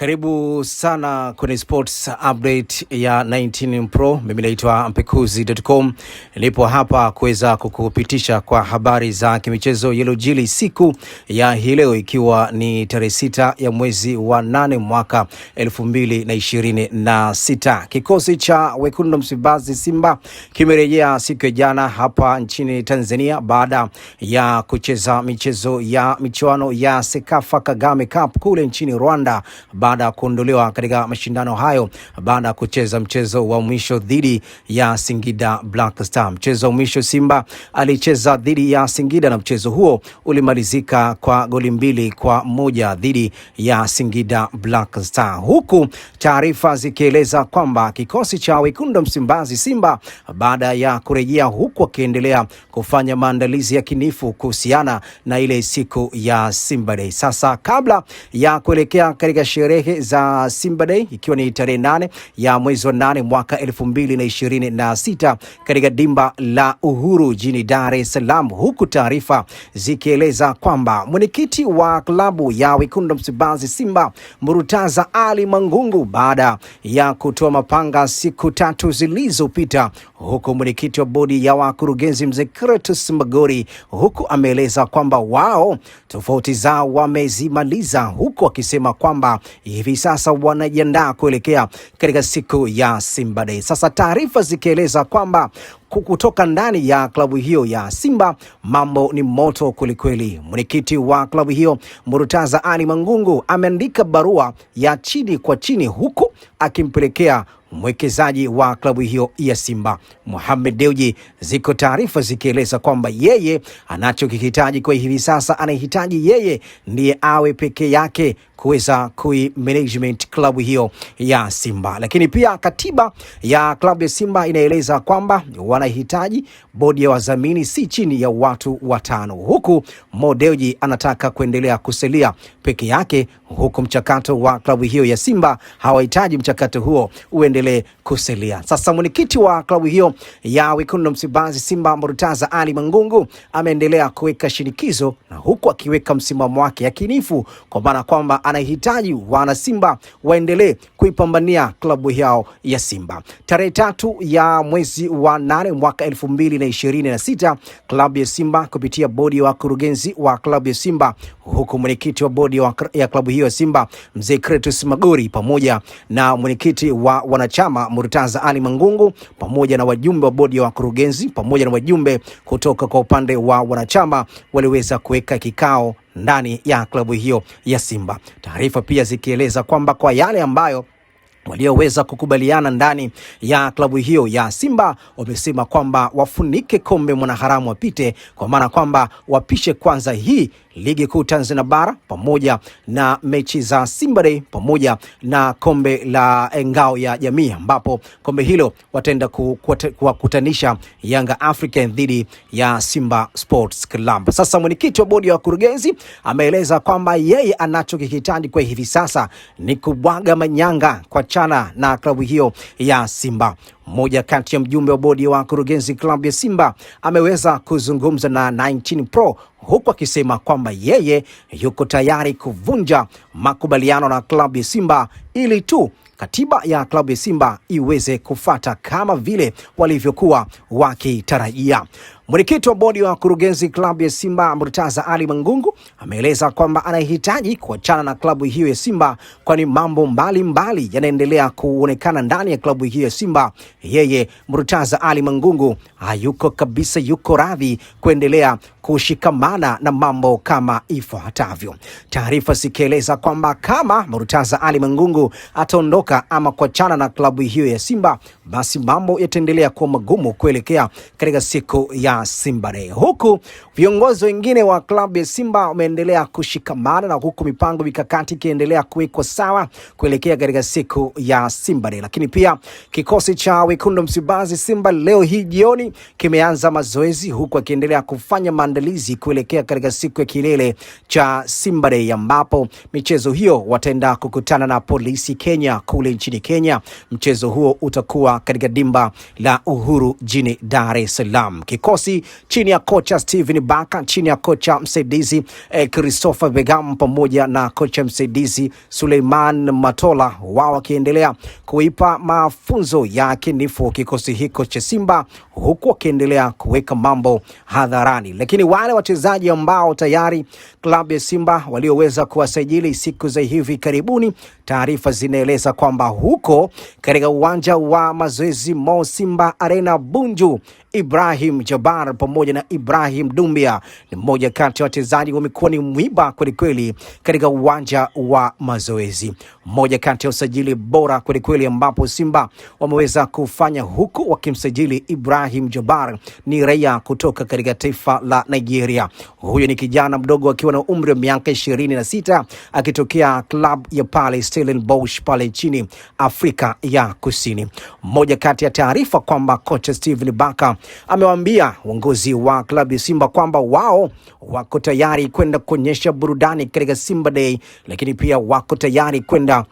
Karibu sana kwenye sports update ya 19 Pro. Mimi naitwa mpekuzi.com. Nipo hapa kuweza kukupitisha kwa habari za kimichezo yaliyojiri siku ya hii leo, ikiwa ni tarehe 6 ya mwezi wa 8 mwaka 2026. Kikosi cha wekundu Msimbazi Simba kimerejea siku ya jana hapa nchini Tanzania baada ya kucheza michuano ya Sekafa Kagame Cup kule nchini Rwanda, baada ya kuondolewa katika mashindano hayo baada ya kucheza mchezo wa mwisho dhidi ya Singida Black Star. Mchezo wa mwisho Simba alicheza dhidi ya Singida na mchezo huo ulimalizika kwa goli 2-1 dhidi ya Singida Black Star, huku taarifa zikieleza kwamba kikosi cha wekundu Msimbazi Simba baada ya kurejea, huku akiendelea kufanya maandalizi ya kinifu kuhusiana na ile siku ya Simba Day. Sasa kabla ya kuelekea katika sherehe za Simba Day, ikiwa ni tarehe 8 ya mwezi wa 8 mwaka 2026 katika dimba la Uhuru jijini Dar es Salaam, huku taarifa zikieleza kwamba mwenyekiti wa klabu ya wekundu Msimbazi Simba Murtaza Ali Mangungu, baada ya kutoa mapanga siku 3 zilizopita, huku mwenyekiti wa bodi ya wakurugenzi Mzee Kretus Magori, huku ameeleza kwamba wao tofauti zao wamezimaliza, huku akisema kwamba hivi sasa wanajiandaa kuelekea katika siku ya Simba Day. Sasa taarifa zikieleza kwamba kutoka ndani ya klabu hiyo ya Simba mambo ni moto kwelikweli. Mwenyekiti wa klabu hiyo Murtaza Ali Mangungu ameandika barua ya chini kwa chini, huku akimpelekea mwekezaji wa klabu hiyo ya Simba Mohamed Dewji. Ziko taarifa zikieleza kwamba yeye anachokihitaji kwa hivi sasa, anahitaji yeye ndiye awe peke yake kuweza management klabu hiyo ya Simba. Lakini pia katiba ya klabu ya Simba inaeleza kwamba wanahitaji bodi ya wadhamini si chini ya watu 5, huku Mo Dewji anataka kuendelea kusalia peke yake, huku mchakato wa klabu hiyo ya Simba hawahitaji mchakato huo uendelee kusalia. Sasa mwenyekiti wa klabu hiyo ya wekundu Msimbazi Simba Murtaza Ali Mangungu ameendelea kuweka shinikizo, na huku akiweka msimamo wake yakinifu, kwa maana kwamba anahitaji wana Simba waendelee kuipambania klabu yao ya Simba. Tarehe 3 ya mwezi wa 8 mwaka 2026 klabu ya Simba kupitia bodi ya wakurugenzi wa klabu ya Simba, huku mwenyekiti wa bodi ya klabu hiyo ya Simba Mzee Kretus Magori pamoja na mwenyekiti wa wanachama Murtaza Ali Mangungu pamoja na wajumbe wa bodi ya wakurugenzi pamoja na wajumbe kutoka kwa upande wa wanachama waliweza kuweka kikao ndani ya klabu hiyo ya Simba. Taarifa pia zikieleza kwamba kwa yale ambayo walioweza kukubaliana ndani ya klabu hiyo ya Simba, wamesema kwamba wafunike kombe mwanaharamu wapite, kwa maana kwamba wapishe kwanza hii ligi kuu Tanzania bara pamoja na mechi za Simba Day pamoja na kombe la ngao ya jamii, ambapo kombe hilo wataenda kuwakutanisha Yanga African dhidi ya Simba Sports Club. Sasa mwenyekiti wa bodi ya wakurugenzi ameeleza kwamba yeye anachokihitaji kwa hivi sasa ni kubwaga manyanga kwa chana na klabu hiyo ya Simba. Mmoja kati ya mjumbe wa bodi ya wakurugenzi klabu ya Simba ameweza kuzungumza na 19 Pro, huku akisema kwamba yeye yuko tayari kuvunja makubaliano na klabu ya Simba ili tu katiba ya klabu ya Simba iweze kufata kama vile walivyokuwa wakitarajia. Mwenyekiti wa bodi wa wakurugenzi klabu ya Simba Murtaza Ali Mangungu ameeleza kwamba anahitaji kuachana na klabu hiyo ya Simba, kwani mambo mbalimbali yanaendelea kuonekana ndani ya klabu hiyo ya Simba. Yeye Murtaza Ali Mangungu hayuko kabisa, yuko radhi kuendelea kushikamana na mambo kama ifuatavyo. Taarifa zikieleza kwamba kama Murtaza Ali Mangungu ataondoka ama kuachana na klabu hiyo ya Simba, basi mambo yataendelea kuwa magumu kuelekea katika siku ya Simba Day, huku viongozi wengine wa klabu ya Simba wameendelea kushikamana na huku mipango mikakati ikiendelea kuwekwa sawa kuelekea katika siku ya Simba Day. Lakini pia kikosi cha wekundu Msimbazi Simba leo hii jioni kimeanza mazoezi, huku akiendelea kufanya maandalizi kuelekea katika siku ya kilele cha Simba Day, ambapo michezo hiyo wataenda kukutana na Polisi Kenya kule nchini Kenya. Mchezo huo utakuwa katika dimba la Uhuru jijini Dar es Salaam. Kikosi kikosi chini ya kocha Steven Baka, chini ya kocha msaidizi Christopher Begam pamoja na kocha msaidizi Suleiman Matola, wao wakiendelea kuipa mafunzo ya kinifu kikosi hiko cha Simba, huku wakiendelea kuweka mambo hadharani. Lakini wale wachezaji ambao tayari klabu ya Simba walioweza kuwasajili siku za hivi karibuni, taarifa zinaeleza kwamba huko katika uwanja wa mazoezi Mo Simba Arena Bunju, Ibrahim Jabar pamoja na Ibrahim Dumbia ni mmoja kati ya wachezaji wamekuwa ni mwiba kwelikweli katika uwanja wa mazoezi. Mmoja kati ya usajili bora kwelikweli ambapo Simba wameweza kufanya huku wakimsajili Ibrahim Jabar ni raia kutoka katika taifa la Nigeria. Huyo ni kijana mdogo akiwa na umri wa miaka 26 akitokea club ya pale Stellenbosch pale nchini Afrika ya Kusini. Mmoja kati ya taarifa kwamba kocha Steven Baka amewaambia uongozi wa klabu ya Simba kwamba wao wako tayari kwenda kuonyesha burudani katika Simba Day, lakini pia wako tayari kwenda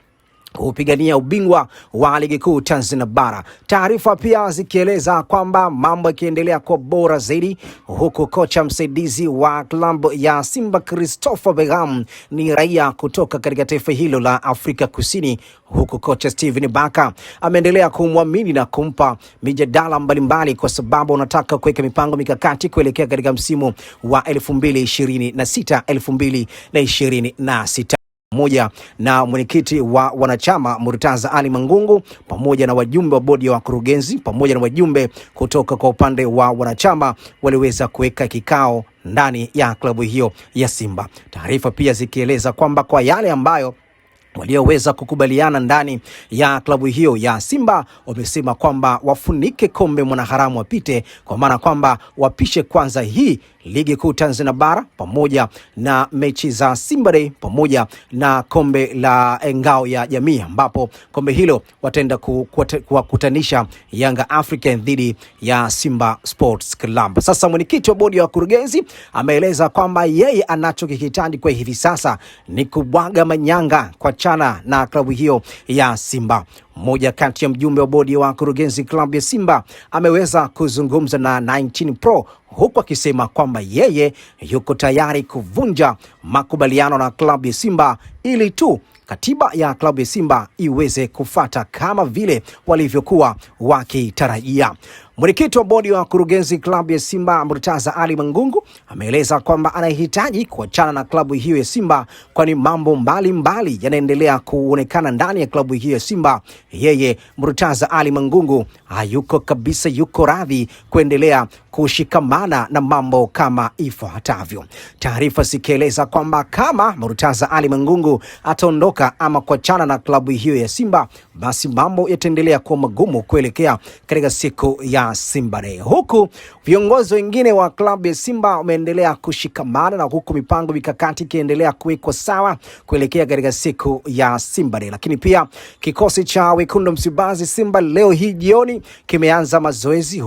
kupigania ubingwa wa ligi kuu Tanzania bara. Taarifa pia zikieleza kwamba mambo yakiendelea kwa bora zaidi, huku kocha msaidizi wa klabu ya Simba Christopher Begam ni raia kutoka katika taifa hilo la Afrika Kusini, huku kocha Steven Baka ameendelea kumwamini na kumpa mijadala mbalimbali kwa sababu anataka kuweka mipango mikakati kuelekea katika msimu wa 2026 pamoja na mwenyekiti wa wanachama Murtaza Ali Mangungu pamoja na wajumbe wa bodi ya wakurugenzi pamoja na wajumbe kutoka kwa upande wa wanachama waliweza kuweka kikao ndani ya klabu hiyo ya Simba. Taarifa pia zikieleza kwamba kwa yale ambayo walioweza kukubaliana ndani ya klabu hiyo ya Simba, wamesema kwamba wafunike kombe mwanaharamu wapite, kwa maana kwamba wapishe kwanza hii ligi kuu Tanzania bara pamoja na mechi za Simba Day pamoja na kombe la ngao ya jamii, ambapo kombe hilo wataenda kuwakutanisha Yanga African dhidi ya Simba Sports Club. Sasa mwenyekiti wa bodi ya wakurugenzi ameeleza kwamba yeye anachokihitaji kwa hivi sasa ni kubwaga manyanga kwa chana na klabu hiyo ya Simba. Mmoja kati ya mjumbe wa bodi ya wakurugenzi klabu ya Simba ameweza kuzungumza na 19 Pro huku akisema kwamba yeye yuko tayari kuvunja makubaliano na klabu ya Simba ili tu katiba ya klabu ya Simba iweze kufata kama vile walivyokuwa wakitarajia. Mwenyekiti wa bodi wa wakurugenzi klabu ya Simba Murtaza Ali Mangungu ameeleza kwamba anahitaji kuachana na klabu hiyo ya Simba kwani mambo mbalimbali yanaendelea kuonekana ndani ya klabu hiyo ya Simba. Yeye Murtaza Ali Mangungu hayuko kabisa, yuko radhi kuendelea kushikamana na mambo kama ifuatavyo. Taarifa zikieleza kwamba kama Murtaza Ali Mangungu ataondoka ama kuachana na klabu hiyo ya Simba, basi mambo yataendelea kuwa magumu kuelekea katika siku ya Simba Day. Huku viongozi wengine wa klabu ya Simba wameendelea kushikamana na huku mipango mikakati ikiendelea kuwekwa sawa kuelekea katika siku ya Simba Day. Lakini pia kikosi cha Wekundu Msimbazi Simba leo hii jioni kimeanza mazoezi